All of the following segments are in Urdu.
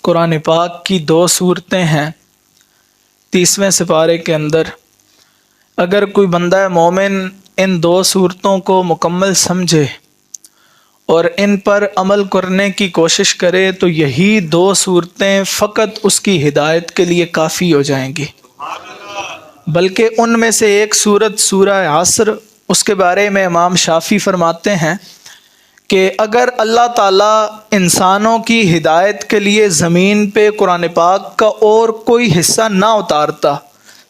قرآن پاک کی دو صورتیں ہیں 30ویں سپارے کے اندر۔ اگر کوئی بندہ مومن ان دو صورتوں کو مکمل سمجھے اور ان پر عمل کرنے کی کوشش کرے تو یہی دو صورتیں فقط اس کی ہدایت کے لیے کافی ہو جائیں گی۔ بلکہ ان میں سے ایک صورت سورہ عصر، اس کے بارے میں امام شافعی فرماتے ہیں کہ اگر اللہ تعالیٰ انسانوں کی ہدایت کے لیے زمین پہ قرآن پاک کا اور کوئی حصہ نہ اتارتا،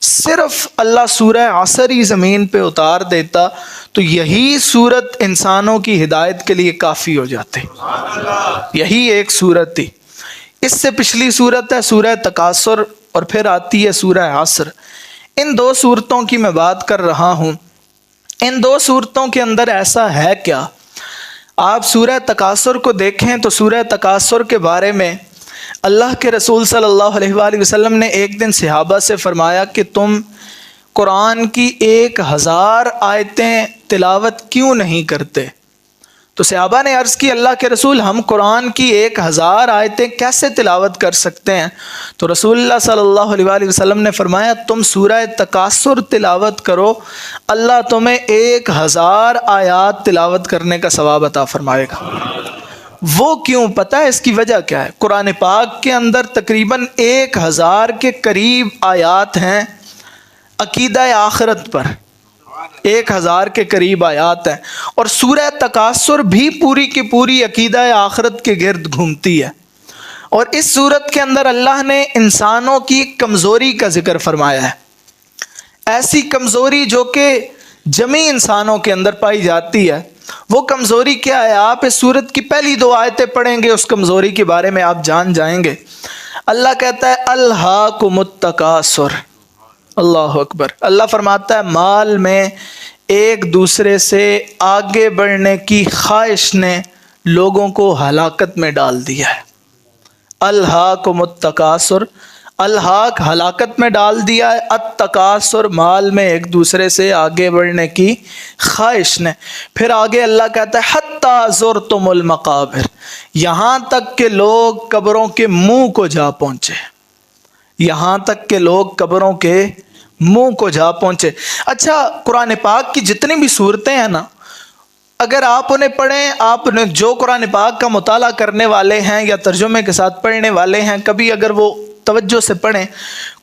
صرف اللہ سورہ عصر ہی زمین پہ اتار دیتا تو یہی صورت انسانوں کی ہدایت کے لیے کافی ہو جاتے۔ یہی ایک صورت تھی۔ اس سے پچھلی صورت ہے سورہ تکاثر اور پھر آتی ہے سورہ عصر۔ ان دو صورتوں کی میں بات کر رہا ہوں۔ ان دو صورتوں کے اندر ایسا ہے کیا؟ آپ سورہ تکاثر کو دیکھیں تو سورہ تکاثر کے بارے میں اللہ کے رسول صلی اللہ علیہ وآلہ وسلم نے ایک دن صحابہ سے فرمایا کہ تم قرآن کی 1000 آیتیں تلاوت کیوں نہیں کرتے؟ تو صحابہ نے عرض کی اللہ کے رسول ہم قرآن کی 1000 آیتیں کیسے تلاوت کر سکتے ہیں؟ تو رسول اللہ صلی اللہ علیہ وآلہ وسلم نے فرمایا تم سورہ تکاثر تلاوت کرو، اللہ تمہیں 1000 آیات تلاوت کرنے کا ثواب عطا فرمائے گا۔ وہ کیوں؟ پتہ ہے اس کی وجہ کیا ہے؟ قرآن پاک کے اندر تقریباً 1000 کے قریب آیات ہیں عقیدہ آخرت پر، 1000 کے قریب آیات ہیں، اور سورہ تکاثر بھی پوری کی پوری عقیدہ آخرت کے گرد گھومتی ہے۔ اور اس صورت کے اندر اللہ نے انسانوں کی کمزوری کا ذکر فرمایا ہے، ایسی کمزوری جو کہ جمی انسانوں کے اندر پائی جاتی ہے۔ وہ کمزوری کیا ہے؟ آپ اس صورت کی پہلی 2 آیتیں پڑھیں گے، اس کمزوری کے بارے میں آپ جان جائیں گے۔ اللہ کہتا ہے الہاکم التکاثر، اللہ اکبر۔ اللہ فرماتا ہے مال میں ایک دوسرے سے آگے بڑھنے کی خواہش نے لوگوں کو ہلاکت میں ڈال دیا ہے۔ الہاکم التکاثر، الہاک ہلاکت میں ڈال دیا ہے، التکاثر مال میں ایک دوسرے سے آگے بڑھنے کی خواہش نے۔ پھر آگے اللہ کہتا ہے حتی زرتم المقابر، یہاں تک کہ لوگ قبروں کے منہ کو جا پہنچے، یہاں تک کہ لوگ قبروں کے منہ کو جا پہنچے۔ اچھا، قرآن پاک کی جتنی بھی صورتیں ہیں نا، اگر آپ انہیں پڑھیں، آپ نے جو قرآن پاک کا مطالعہ کرنے والے ہیں یا ترجمے کے ساتھ پڑھنے والے ہیں، کبھی اگر وہ توجہ سے پڑھیں،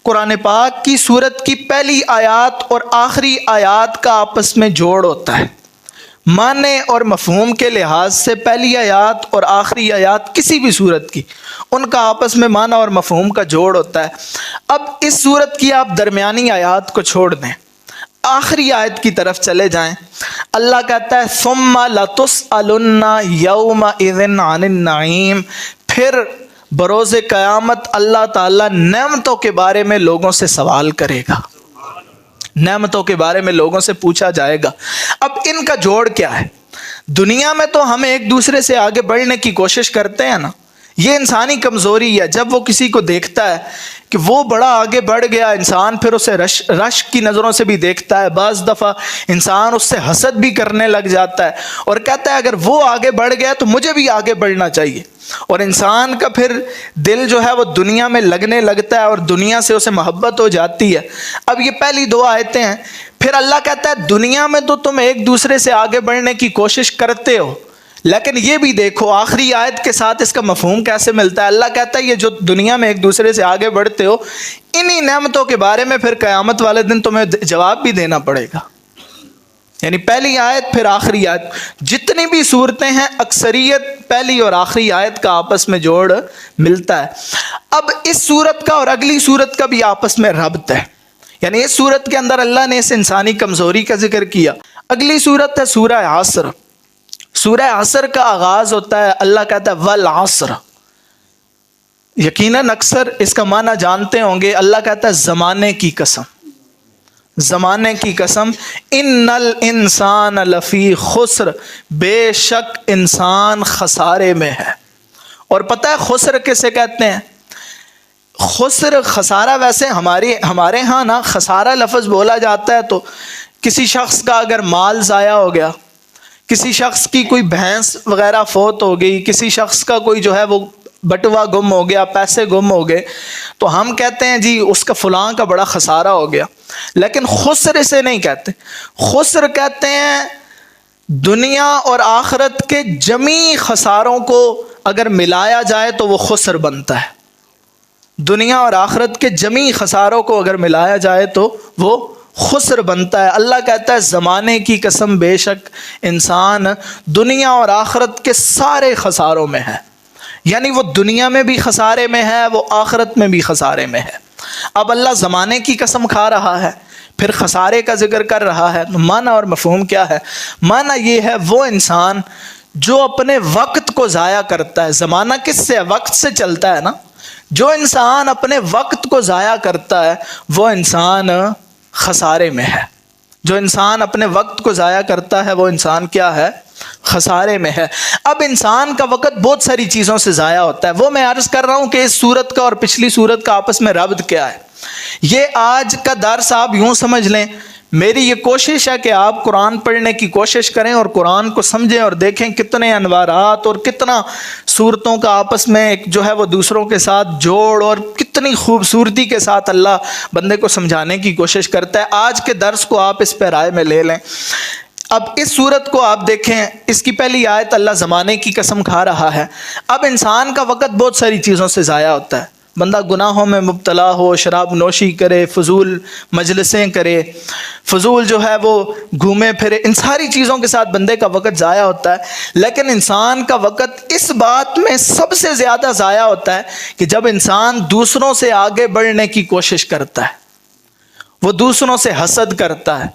قرآن پاک کی صورت کی پہلی آیات اور آخری آیات کا آپس میں جوڑ ہوتا ہے۔ معنی اور مفہوم کے لحاظ سے پہلی آیات اور آخری آیات کسی بھی صورت کی، ان کا آپس میں معنی اور مفہوم کا جوڑ ہوتا ہے۔ اب اس صورت کی آپ درمیانی آیات کو چھوڑ دیں، آخری آیت کی طرف چلے جائیں۔ اللہ کہتا ہے ثم لتسألن یومئذ عن النعیم، پھر بروز قیامت اللہ تعالیٰ نعمتوں کے بارے میں لوگوں سے سوال کرے گا، نعمتوں کے بارے میں لوگوں سے پوچھا جائے گا۔ اب ان کا جوڑ کیا ہے؟ دنیا میں تو ہم ایک دوسرے سے آگے بڑھنے کی کوشش کرتے ہیں نا، یہ انسانی کمزوری ہے۔ جب وہ کسی کو دیکھتا ہے کہ وہ بڑا آگے بڑھ گیا، انسان پھر اسے رشک کی نظروں سے بھی دیکھتا ہے، بعض دفعہ انسان اس سے حسد بھی کرنے لگ جاتا ہے اور کہتا ہے اگر وہ آگے بڑھ گیا تو مجھے بھی آگے بڑھنا چاہیے، اور انسان کا پھر دل جو ہے وہ دنیا میں لگنے لگتا ہے اور دنیا سے اسے محبت ہو جاتی ہے۔ اب یہ پہلی 2 آیتیں ہیں۔ پھر اللہ کہتا ہے دنیا میں تو تم ایک دوسرے سے آگے بڑھنے کی کوشش کرتے ہو، لیکن یہ بھی دیکھو آخری آیت کے ساتھ اس کا مفہوم کیسے ملتا ہے۔ اللہ کہتا ہے یہ جو دنیا میں ایک دوسرے سے آگے بڑھتے ہو، انہی نعمتوں کے بارے میں پھر قیامت والے دن تمہیں جواب بھی دینا پڑے گا۔ یعنی پہلی آیت پھر آخری آیت، جتنی بھی صورتیں ہیں اکثریت پہلی اور آخری آیت کا آپس میں جوڑ ملتا ہے۔ اب اس صورت کا اور اگلی صورت کا بھی آپس میں ربط ہے، یعنی اس صورت کے اندر اللہ نے اس انسانی کمزوری کا ذکر کیا۔ اگلی صورت ہے سورہ عصر۔ سورہ عصر کا آغاز ہوتا ہے، اللہ کہتا ہے والعصر، یقیناً اکثر اس کا معنی جانتے ہوں گے۔ اللہ کہتا ہے زمانے کی قسم، زمانے کی قسم، ان الانسان لفی خسر، بے شک انسان خسارے میں ہے۔ اور پتہ ہے خسر کسے کہتے ہیں؟ خسر، خسارہ، ویسے ہمارے ہاں نا خسارہ لفظ بولا جاتا ہے تو کسی شخص کا اگر مال ضائع ہو گیا، کسی شخص کی کوئی بھینس وغیرہ فوت ہو گئی، کسی شخص کا کوئی جو ہے وہ بٹوا گم ہو گیا، پیسے گم ہو گئے، تو ہم کہتے ہیں جی اس کا فلاں کا بڑا خسارہ ہو گیا، لیکن خسر اسے نہیں کہتے. خسر کہتے ہیں دنیا اور آخرت کے جمی خساروں کو اگر ملایا جائے تو وہ خسر بنتا ہے. دنیا اور آخرت کے جمی خساروں کو اگر ملایا جائے تو وہ خسر بنتا ہے. اللہ کہتا ہے زمانے کی قسم بے شک انسان دنیا اور آخرت کے سارے خساروں میں ہے. یعنی وہ دنیا میں بھی خسارے میں ہے، وہ آخرت میں بھی خسارے میں ہے. اب اللہ زمانے کی قسم کھا رہا ہے، پھر خسارے کا ذکر کر رہا ہے. معنی اور مفہوم کیا ہے؟ معنی یہ ہے وہ انسان جو اپنے وقت کو ضائع کرتا ہے. زمانہ کس سے؟ وقت سے چلتا ہے نا. جو انسان اپنے وقت کو ضائع کرتا ہے وہ انسان خسارے میں ہے. جو انسان اپنے وقت کو ضائع کرتا ہے وہ انسان کیا ہے؟ خسارے میں ہے. اب انسان کا وقت بہت ساری چیزوں سے ضائع ہوتا ہے. وہ میں عرض کر رہا ہوں کہ اس صورت کا اور پچھلی صورت کا آپس میں ربط کیا ہے. یہ آج کا درس آپ یوں سمجھ لیں، میری یہ کوشش ہے کہ آپ قرآن پڑھنے کی کوشش کریں اور قرآن کو سمجھیں اور دیکھیں کتنے انوارات اور کتنا صورتوں کا آپس میں ایک جو ہے وہ دوسروں کے ساتھ جوڑ اور کتنی خوبصورتی کے ساتھ اللہ بندے کو سمجھانے کی کوشش کرتا ہے. آج کے درس کو آپ اس پہ رائے میں لے لیں. اب اس صورت کو آپ دیکھیں، اس کی پہلی آیت اللہ زمانے کی قسم کھا رہا ہے. اب انسان کا وقت بہت ساری چیزوں سے ضائع ہوتا ہے. بندہ گناہوں میں مبتلا ہو، شراب نوشی کرے، فضول مجلسیں کرے، فضول جو ہے وہ گھومے پھرے، ان ساری چیزوں کے ساتھ بندے کا وقت ضائع ہوتا ہے. لیکن انسان کا وقت اس بات میں سب سے زیادہ ضائع ہوتا ہے کہ جب انسان دوسروں سے آگے بڑھنے کی کوشش کرتا ہے، وہ دوسروں سے حسد کرتا ہے،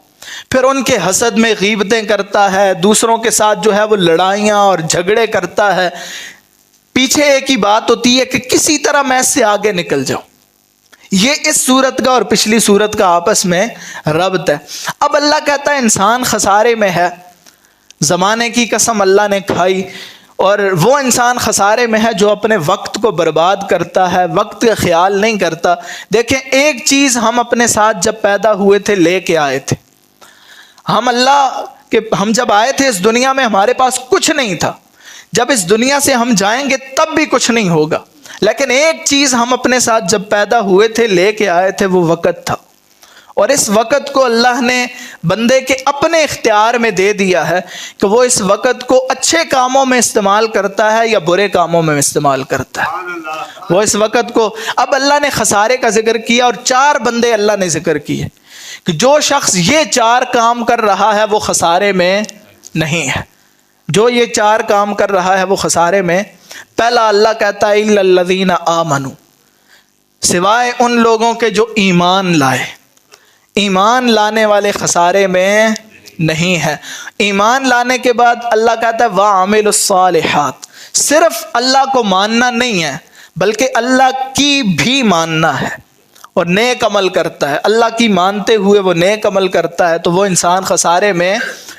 پھر ان کے حسد میں غیبتیں کرتا ہے، دوسروں کے ساتھ جو ہے وہ لڑائیاں اور جھگڑے کرتا ہے. پیچھے ایک ہی بات ہوتی ہے کہ کسی طرح میں اس سے آگے نکل جاؤں. یہ اس صورت کا اور پچھلی صورت کا آپس میں ربط ہے. اب اللہ کہتا ہے انسان خسارے میں ہے. زمانے کی قسم اللہ نے کھائی، اور وہ انسان خسارے میں ہے جو اپنے وقت کو برباد کرتا ہے، وقت کا خیال نہیں کرتا. دیکھیں ایک چیز ہم اپنے ساتھ جب پیدا ہوئے تھے لے کے آئے تھے. ہم جب آئے تھے اس دنیا میں ہمارے پاس کچھ نہیں تھا. جب اس دنیا سے ہم جائیں گے تب بھی کچھ نہیں ہوگا. لیکن ایک چیز ہم اپنے ساتھ جب پیدا ہوئے تھے لے کے آئے تھے، وہ وقت تھا. اور اس وقت کو اللہ نے بندے کے اپنے اختیار میں دے دیا ہے کہ وہ اس وقت کو اچھے کاموں میں استعمال کرتا ہے یا برے کاموں میں استعمال کرتا ہے. وہ اس وقت کو، اب اللہ نے خسارے کا ذکر کیا اور 4 بندے اللہ نے ذکر کیے کہ جو شخص یہ 4 کام کر رہا ہے وہ خسارے میں نہیں ہے. جو یہ 4 کام کر رہا ہے وہ خسارے میں. پہلا اللہ کہتا ہے الا الذین آمنوا، سوائے ان لوگوں کے جو ایمان لائے. ایمان لانے والے خسارے میں نہیں ہے. ایمان لانے کے بعد اللہ کہتا ہے وَعَمِلُوا الصَّالِحَاتِ، صرف اللہ کو ماننا نہیں ہے بلکہ اللہ کی بھی ماننا ہے اور نیک عمل کرتا ہے. اللہ کی مانتے ہوئے وہ نیک عمل کرتا ہے تو وہ انسان خسارے میں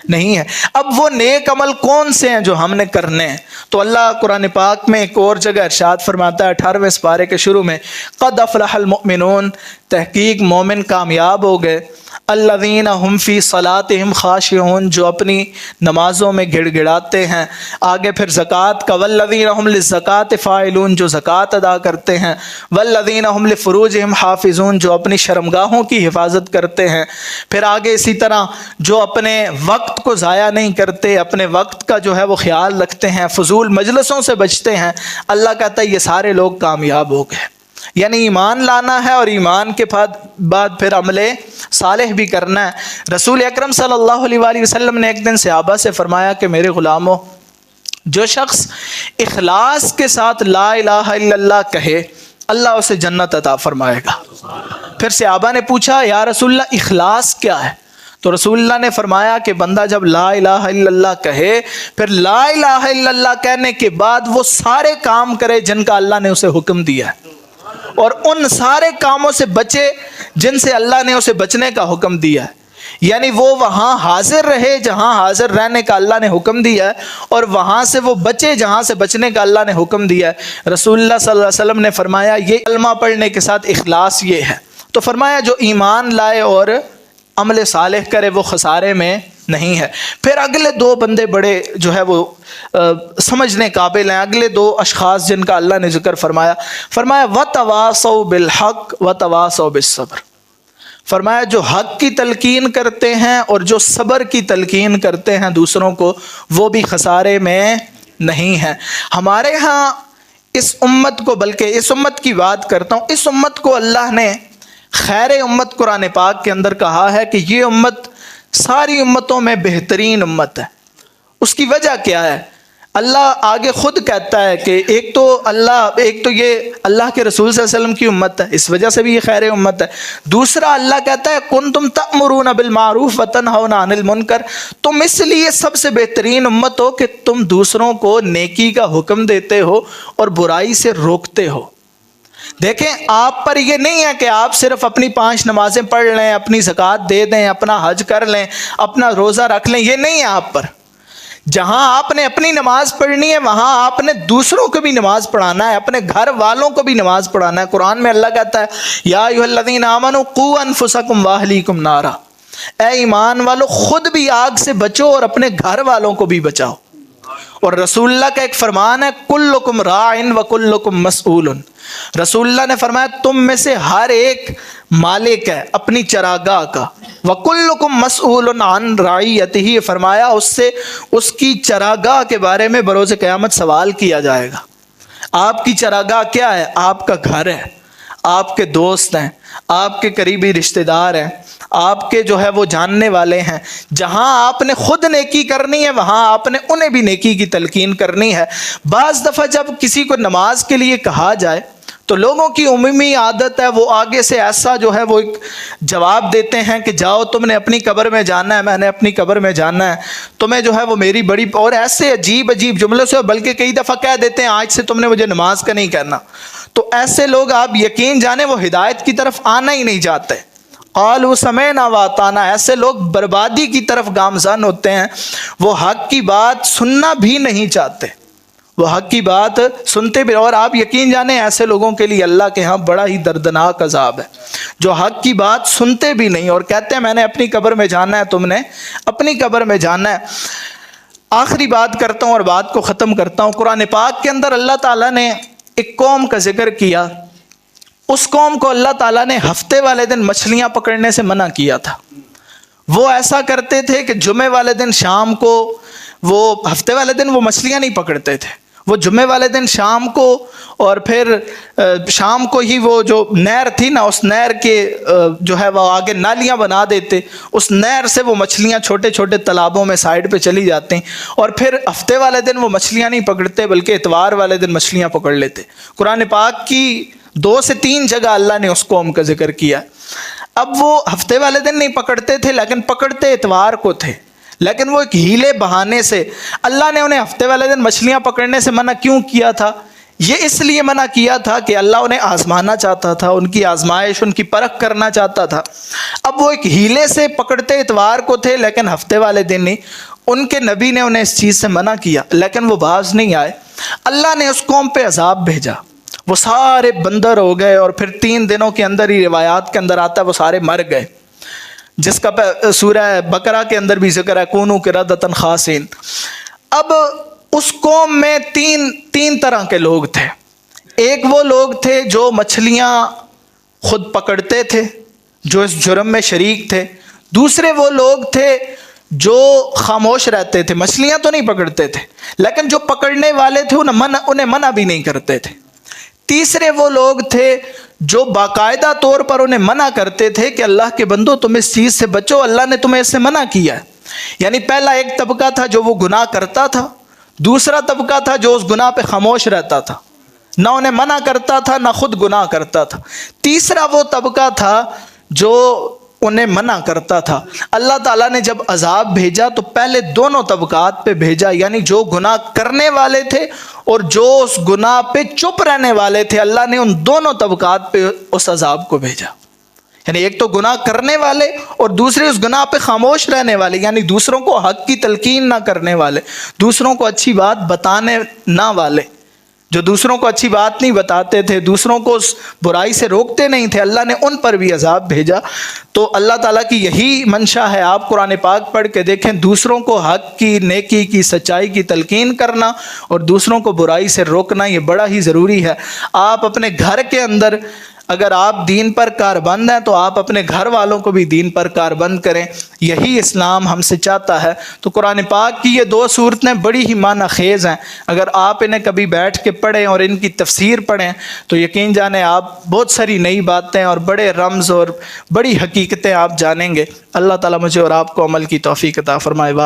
نہیں ہے. اب وہ نیک عمل کون سے ہیں جو ہم نے کرنے ہیں؟ تو اللہ قرآن پاک میں ایک اور جگہ ارشاد فرماتا ہے 18ویں سپارے کے شروع میں، قد افلح المؤمنون، تحقیق مومن کامیاب ہو گئے، الذین هم فی صلاتہم خاشعون، جو اپنی نمازوں میں گڑ گڑاتے ہیں. آگے پھر زکوٰۃ کا، والذین هم للزکاۃ فاعلون، جو زکوٰۃ ادا کرتے ہیں، والذین هم لفروجہم حافظون، جو اپنی شرمگاہوں کی حفاظت کرتے ہیں. پھر آگے اسی طرح جو اپنے وقت کو ضائع نہیں کرتے، اپنے وقت کا جو ہے وہ خیال رکھتے ہیں، فضول مجلسوں سے بچتے ہیں، اللہ کہتا ہے یہ سارے لوگ کامیاب ہو گئے. یعنی ایمان لانا ہے اور ایمان کے بعد پھر عمل صالح بھی کرنا ہے. رسول اکرم صلی اللہ علیہ وآلہ وسلم نے ایک دن صحابہ سے فرمایا کہ میرے غلاموں، جو شخص اخلاص کے ساتھ لا الہ الا اللہ کہے اللہ اسے جنت عطا فرمائے گا. پھر صحابہ نے پوچھا یا رسول اللہ اخلاص کیا ہے؟ تو رسول اللہ نے فرمایا کہ بندہ جب لا الہ الا اللہ کہے، پھر لا الہ الا اللہ کہنے کے بعد وہ سارے کام کرے جن کا اللہ نے اسے حکم دیا ہے، اور ان سارے کاموں سے بچے جن سے اللہ نے اسے بچنے کا حکم دیا ہے. یعنی وہ وہاں حاضر رہے جہاں حاضر رہنے کا اللہ نے حکم دیا ہے، اور وہاں سے وہ بچے جہاں سے بچنے کا اللہ نے حکم دیا ہے. رسول اللہ صلی اللہ علیہ وسلم نے فرمایا یہ کلمہ پڑھنے کے ساتھ اخلاص یہ ہے. تو فرمایا جو ایمان لائے اور عمل صالح کرے وہ خسارے میں نہیں ہے۔ پھر اگلے دو بندے بڑے جو ہے وہ سمجھنے قابل ہیں، اگلے دو اشخاص جن کا اللہ نے ذکر فرمایا، فرمایا وَتَوَاصَوْا بِالْحَقِّ وَتَوَاصَوْا بِالصَّبْرِ، فرمایا جو حق کی تلقین کرتے ہیں اور جو صبر کی تلقین کرتے ہیں دوسروں کو، وہ بھی خسارے میں نہیں ہیں۔ ہمارے ہاں اس امت کو، بلکہ اس امت کی بات کرتا ہوں، اس امت کو اللہ نے خیر امت قرآن پاک کے اندر کہا ہے کہ یہ امت ساری امتوں میں بہترین امت ہے۔ اس کی وجہ کیا ہے؟ اللہ آگے خود کہتا ہے کہ ایک تو یہ اللہ کے رسول صلی اللہ علیہ وسلم کی امت ہے، اس وجہ سے بھی یہ خیر امت ہے۔ دوسرا اللہ کہتا ہے کنتم تأمرون بالمعروف وتنہون عن المنکر، تم اس لیے سب سے بہترین امت ہو کہ تم دوسروں کو نیکی کا حکم دیتے ہو اور برائی سے روکتے ہو۔ دیکھیں آپ پر یہ نہیں ہے کہ آپ صرف اپنی 5 نمازیں پڑھ لیں، اپنی زکوٰۃ دے دیں، اپنا حج کر لیں، اپنا روزہ رکھ لیں، یہ نہیں ہے آپ پر۔ جہاں آپ نے اپنی نماز پڑھنی ہے وہاں آپ نے دوسروں کو بھی نماز پڑھانا ہے، اپنے گھر والوں کو بھی نماز پڑھانا ہے۔ قرآن میں اللہ کہتا ہے یا ایھا الذین آمنوا قوا انفسکم واہلیکم نارا، اے ایمان والو خود بھی آگ سے بچو اور اپنے گھر والوں کو بھی بچاؤ۔ اور رسول اللہ کا ایک فرمان ہے کلکم راع وکلکم مسئول، رسول اللہ نے فرمایا تم میں سے ہر ایک مالک ہے اپنی چراگاہ کا، وَكُلُّكُمْ مَسْئُولٌ عَنْ رَعِيَّتِهِ، فرمایا اس کی چراگاہ کے بارے میں بروز قیامت سوال کیا جائے گا۔ آپ کی چراگاہ کیا ہے؟ آپ کا گھر ہے، آپ کے دوست ہیں، آپ کے قریبی رشتہ دار ہیں، آپ کے جو ہے وہ جاننے والے ہیں۔ جہاں آپ نے خود نیکی کرنی ہے وہاں آپ نے انہیں بھی نیکی کی تلقین کرنی ہے۔ بعض دفعہ جب کسی کو نماز کے لیے کہا جائے تو لوگوں کی عمومی عادت ہے وہ آگے سے ایسا جو ہے وہ ایک جواب دیتے ہیں کہ جاؤ تم نے اپنی قبر میں جانا ہے، میں نے اپنی قبر میں جانا ہے، تمہیں جو ہے وہ میری بڑی، اور ایسے عجیب عجیب جملوں سے، بلکہ کئی دفعہ کہہ دیتے ہیں آج سے تم نے مجھے نماز کا نہیں کہنا۔ تو ایسے لوگ آپ یقین جانیں وہ ہدایت کی طرف آنا ہی نہیں چاہتے۔ قالوا سمعنا واطعنا، ایسے لوگ بربادی کی طرف گامزن ہوتے ہیں، وہ حق کی بات سننا بھی نہیں چاہتے، وہ حق کی بات سنتے بھی، اور آپ یقین جانیں ایسے لوگوں کے لیے اللہ کے ہاں بڑا ہی دردناک عذاب ہے، جو حق کی بات سنتے بھی نہیں اور کہتے ہیں میں نے اپنی قبر میں جانا ہے، تم نے اپنی قبر میں جانا ہے۔ آخری بات کرتا ہوں اور بات کو ختم کرتا ہوں۔ قرآن پاک کے اندر اللہ تعالیٰ نے ایک قوم کا ذکر کیا، اس قوم کو اللہ تعالیٰ نے ہفتے والے دن مچھلیاں پکڑنے سے منع کیا تھا۔ وہ ایسا کرتے تھے کہ جمعے والے دن شام کو، وہ ہفتے والے دن وہ مچھلیاں نہیں پکڑتے تھے، وہ جمعے والے دن شام کو، اور پھر شام کو ہی وہ جو نہر تھی نا، اس نہر کے جو ہے وہ آگے نالیاں بنا دیتے، اس نہر سے وہ مچھلیاں چھوٹے چھوٹے تالابوں میں سائڈ پہ چلی جاتی ہیں، اور پھر ہفتے والے دن وہ مچھلیاں نہیں پکڑتے بلکہ اتوار والے دن مچھلیاں پکڑ لیتے۔ قرآن پاک کی 2 سے 3 جگہ اللہ نے اس قوم کا ذکر کیا۔ اب وہ ہفتے والے دن نہیں پکڑتے تھے لیکن پکڑتے اتوار کو تھے، لیکن وہ ایک ہیلے بہانے سے اللہ نے انہیں ہفتے والے دن مچھلیاں پکڑنے سے منع کیوں کیا تھا؟ یہ اس لیے منع کیا تھا کہ اللہ انہیں آزمانا چاہتا تھا، ان کی آزمائش، ان کی پرکھ کرنا چاہتا تھا۔ اب وہ ایک ہیلے سے پکڑتے اتوار کو تھے لیکن ہفتے والے دن نہیں، ان کے نبی نے انہیں اس چیز سے منع کیا لیکن وہ باز نہیں آئے۔ اللہ نے اس قوم پہ عذاب بھیجا، وہ سارے بندر ہو گئے، اور پھر 3 دنوں کے اندر ہی روایات کے اندر آتا ہے وہ سارے مر گئے، جس کا سورہ بقرہ کے اندر بھی ذکر ہے کونوا قردۃ خاسئین۔ اب اس قوم میں تین طرح کے لوگ تھے۔ ایک وہ لوگ تھے جو مچھلیاں خود پکڑتے تھے، جو اس جرم میں شریک تھے۔ دوسرے وہ لوگ تھے جو خاموش رہتے تھے، مچھلیاں تو نہیں پکڑتے تھے لیکن جو پکڑنے والے تھے انہیں منع بھی نہیں کرتے تھے۔ تیسرے وہ لوگ تھے جو باقاعدہ طور پر انہیں منع کرتے تھے کہ اللہ کے بندو تم اس چیز سے بچو، اللہ نے تمہیں اس سے منع کیا ہے۔ یعنی پہلا ایک طبقہ تھا جو وہ گناہ کرتا تھا، دوسرا طبقہ تھا جو اس گناہ پہ خاموش رہتا تھا، نہ انہیں منع کرتا تھا نہ خود گناہ کرتا تھا، تیسرا وہ طبقہ تھا جو انہیں منع کرتا تھا۔ اللہ تعالیٰ نے جب عذاب بھیجا تو پہلے دونوں طبقات پہ بھیجا، یعنی جو گناہ کرنے والے تھے اور جو اس گناہ پہ چپ رہنے والے تھے، اللہ نے ان دونوں طبقات پہ اس عذاب کو بھیجا۔ یعنی ایک تو گناہ کرنے والے اور دوسرے اس گناہ پہ خاموش رہنے والے، یعنی دوسروں کو حق کی تلقین نہ کرنے والے، دوسروں کو اچھی بات بتانے نہ والے۔ جو دوسروں کو اچھی بات نہیں بتاتے تھے، دوسروں کو اس برائی سے روکتے نہیں تھے، اللہ نے ان پر بھی عذاب بھیجا۔ تو اللہ تعالیٰ کی یہی منشا ہے۔ آپ قرآن پاک پڑھ کے دیکھیں، دوسروں کو حق کی، نیکی کی، سچائی کی تلقین کرنا اور دوسروں کو برائی سے روکنا یہ بڑا ہی ضروری ہے۔ آپ اپنے گھر کے اندر اگر آپ دین پر کاربند ہیں تو آپ اپنے گھر والوں کو بھی دین پر کاربند کریں، یہی اسلام ہم سے چاہتا ہے۔ تو قرآن پاک کی یہ دو صورتیں بڑی ہی معنی خیز ہیں، اگر آپ انہیں کبھی بیٹھ کے پڑھیں اور ان کی تفسیر پڑھیں تو یقین جانیں آپ بہت ساری نئی باتیں اور بڑے رمز اور بڑی حقیقتیں آپ جانیں گے۔ اللہ تعالیٰ مجھے اور آپ کو عمل کی توفیق عطا فرمائے۔